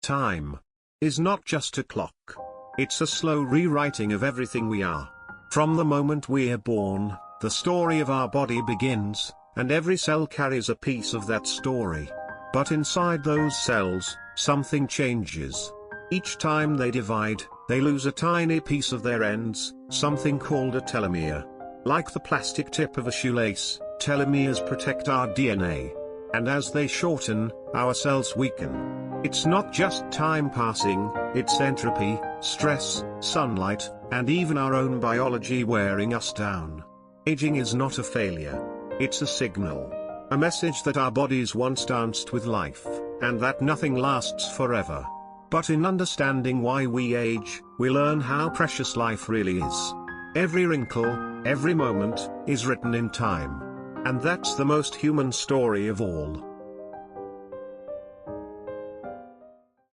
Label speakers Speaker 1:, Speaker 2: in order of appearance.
Speaker 1: time is not just a clock. It's a slow rewriting of everything we are. From the moment we're born, the story of our body begins, and every cell carries a piece of that story. But inside those cells, something changes. Each time they divide, they lose a tiny piece of their ends, something called a telomere. Like the plastic tip of a shoelace, telomeres protect our DNA. And as they shorten, our cells weaken. It's not just time passing, it's entropy, stress, sunlight, and even our own biology wearing us down. Aging is not a failure. It's a signal. A message that our bodies once danced with life, and that nothing lasts forever. But in understanding why we age, we learn how precious life really is. Every wrinkle, every moment, is written in time. And that's the most human story of all.